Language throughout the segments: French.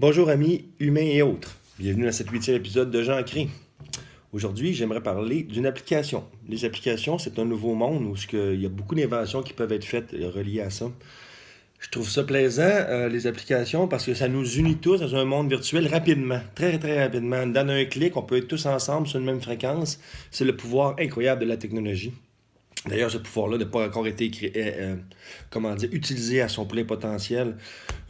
Bonjour amis humains et autres. Bienvenue à cet 8e épisode de Jean Cré. Aujourd'hui, j'aimerais parler d'une application. Les applications, c'est un nouveau monde où il y a beaucoup d'inventions qui peuvent être faites reliées à ça. Je trouve ça plaisant, les applications, parce que ça nous unit tous dans un monde virtuel rapidement, très très rapidement. Dans un clic, on peut être tous ensemble sur une même fréquence. C'est le pouvoir incroyable de la technologie. D'ailleurs, ce pouvoir-là n'a pas encore été utilisé à son plein potentiel.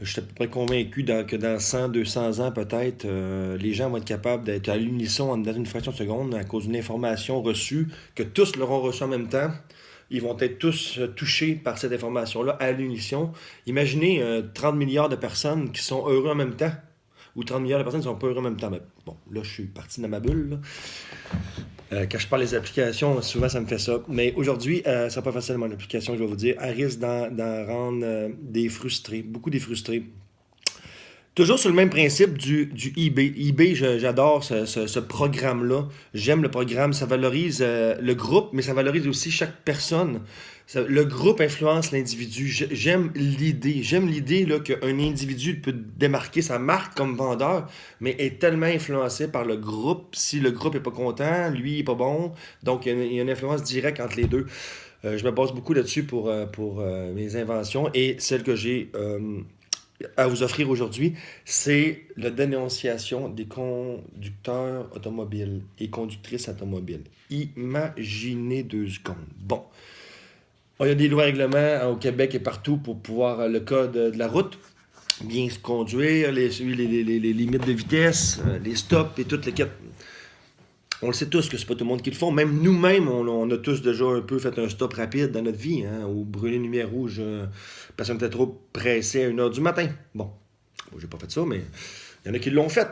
Je suis à peu près convaincu que dans 100, 200 ans peut-être, les gens vont être capables d'être à l'unisson dans une fraction de seconde à cause d'une information reçue, que tous l'auront reçue en même temps. Ils vont être tous touchés par cette information-là à l'unisson. Imaginez 30 milliards de personnes qui sont heureux en même temps, ou 30 milliards de personnes qui sont pas heureux en même temps. Mais bon, là, je suis parti dans ma bulle, là. Quand je parle des applications, souvent ça me fait ça. Mais aujourd'hui, ça n'est pas facilement une application, je vais vous dire. Elle risque d'en rendre des frustrés, beaucoup des frustrés. Toujours sur le même principe du eBay. eBay, j'adore ce programme-là. J'aime le programme. Ça valorise le groupe, mais ça valorise aussi chaque personne. Le groupe influence l'individu. J'aime l'idée. J'aime l'idée là, qu'un individu peut démarquer sa marque comme vendeur, mais est tellement influencé par le groupe. Si le groupe n'est pas content, lui n'est pas bon. Donc, il y a une influence directe entre les deux. Je me base beaucoup là-dessus pour mes inventions et celle que j'ai à vous offrir aujourd'hui, c'est la dénonciation des conducteurs automobiles et conductrices automobiles. Imaginez 2 secondes. Bon, il y a des lois et règlements au Québec et partout pour pouvoir le code de la route, bien se conduire, les limites de vitesse, les stops et toutes les quêtes. On le sait tous que c'est pas tout le monde qui le font. Même nous-mêmes, on a tous déjà un peu fait un stop rapide dans notre vie, hein, ou brûler une lumière rouge parce qu'on était trop pressé à 1h du matin. Bon, moi, j'ai pas fait ça, mais il y en a qui l'ont fait.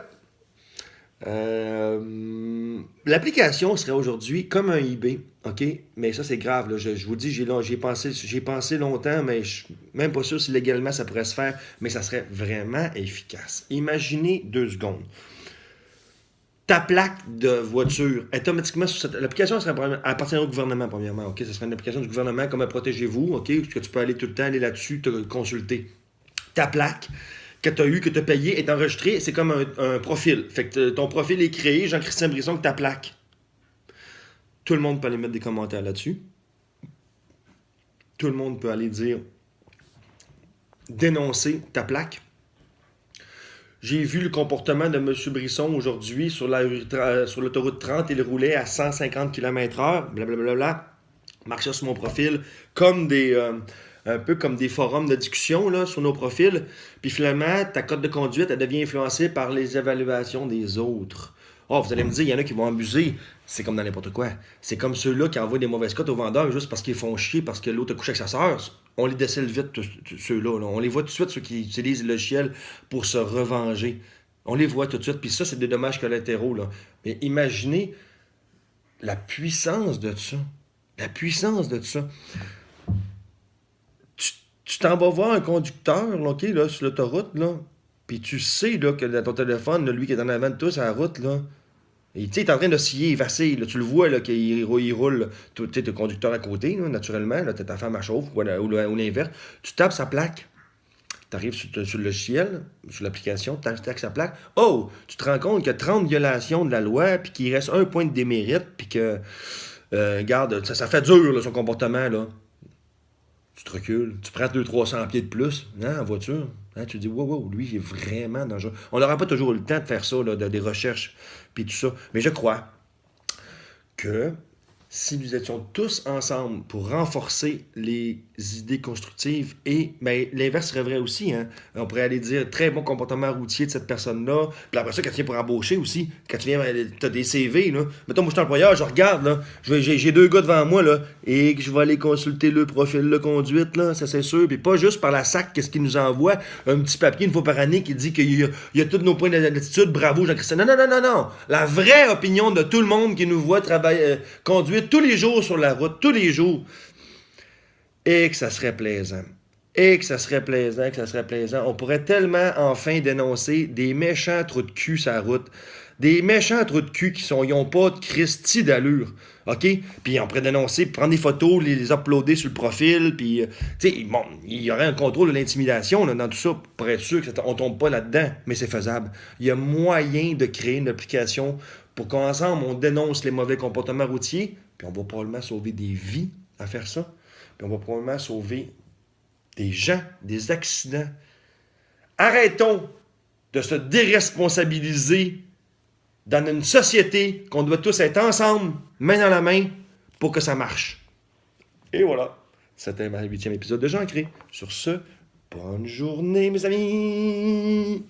L'application serait aujourd'hui comme un eBay, ok? Mais ça, c'est grave, là. Je vous dis, j'ai pensé longtemps, mais je suis même pas sûr si légalement ça pourrait se faire, mais ça serait vraiment efficace. Imaginez 2 secondes. Ta plaque de voiture, automatiquement, l'application appartiendra au gouvernement, premièrement. OK? Ce serait une application du gouvernement comme Protégez-vous, OK? Que tu peux aller tout le temps, aller là-dessus, te consulter. Ta plaque que tu as eu, que tu as payé, est enregistrée, c'est comme un profil. Fait que ton profil est créé, Jean-Christian Brisson, que ta plaque. Tout le monde peut aller mettre des commentaires là-dessus. Tout le monde peut aller dire dénoncer ta plaque. J'ai vu le comportement de M. Brisson aujourd'hui sur l'autoroute 30. Il roulait à 150 km/h, blablabla. Marchait sur mon profil comme un peu comme des forums de discussion là, sur nos profils. Puis finalement, ta cote de conduite, elle devient influencée par les évaluations des autres. Oh, vous allez me dire, il y en a qui vont abuser. C'est comme dans n'importe quoi. C'est comme ceux-là qui envoient des mauvaises cotes aux vendeurs juste parce qu'ils font chier, parce que l'autre a couché avec sa sœur. On les décèle vite, ceux-là. Là. On les voit tout de suite, ceux qui utilisent le logiciel pour se revenger. On les voit tout de suite. Puis ça, c'est des dommages collatéraux. Là. Mais imaginez la puissance de ça. La puissance de ça. Tu t'en vas voir un conducteur, là, OK, là, sur l'autoroute, là, puis tu sais là, que dans ton téléphone, là, lui qui est en avant de toi sur la route, là, et, il est en train d'osciller, il vacille, là, tu le vois là, qu'il roule, tu sais, t'es le conducteur à côté, là, naturellement, là, t'as ta femme à chauffe, ou l'inverse, tu tapes sa plaque, tu arrives sur le logiciel, sur l'application, tu tapes sa plaque, oh, tu te rends compte qu'il y a 30 violations de la loi, puis qu'il reste un point de démérite, puis que, regarde, ça fait dur, là, son comportement, là. Tu te recules, tu prends 200-300 pieds de plus hein, en voiture. Hein, tu te dis, wow, lui, il est vraiment dangereux. On n'aura pas toujours eu le temps de faire ça, là, des recherches, puis tout ça. Mais je crois que si nous étions tous ensemble pour renforcer les idées constructives, et l'inverse serait vrai aussi, hein? On pourrait aller dire très bon comportement routier de cette personne-là, puis après ça, quand tu viens pour embaucher aussi, quand tu viens, tu as des CV, là. Mettons, moi je suis employeur, je regarde, là, j'ai 2 gars devant moi, là, et que je vais aller consulter le profil de conduite, là, ça c'est sûr, puis pas juste par la SAC, qu'est-ce qu'ils nous envoient, un petit papier une fois par année qui dit qu'il y a tous nos points d'attitude, bravo Jean-Christian. Non, la vraie opinion de tout le monde qui nous voit conduire tous les jours sur la route, tous les jours. Et que ça serait plaisant. On pourrait tellement enfin dénoncer des méchants trous de cul sur la route. Des méchants trous de cul ils n'ont pas de Christie d'allure. OK? Puis on pourrait dénoncer, prendre des photos, les uploader sur le profil, puis, tu sais, bon, il y aurait un contrôle de l'intimidation là, dans tout ça, pour être sûr qu'on ne tombe pas là-dedans, mais c'est faisable. Il y a moyen de créer une application pour qu'ensemble, on dénonce les mauvais comportements routiers, puis on va probablement sauver des vies à faire ça, puis on va probablement sauver des gens, des accidents. Arrêtons de se déresponsabiliser dans une société qu'on doit tous être ensemble, main dans la main, pour que ça marche. Et voilà. C'était ma 8e épisode de Jean Cré. Sur ce, bonne journée, mes amis!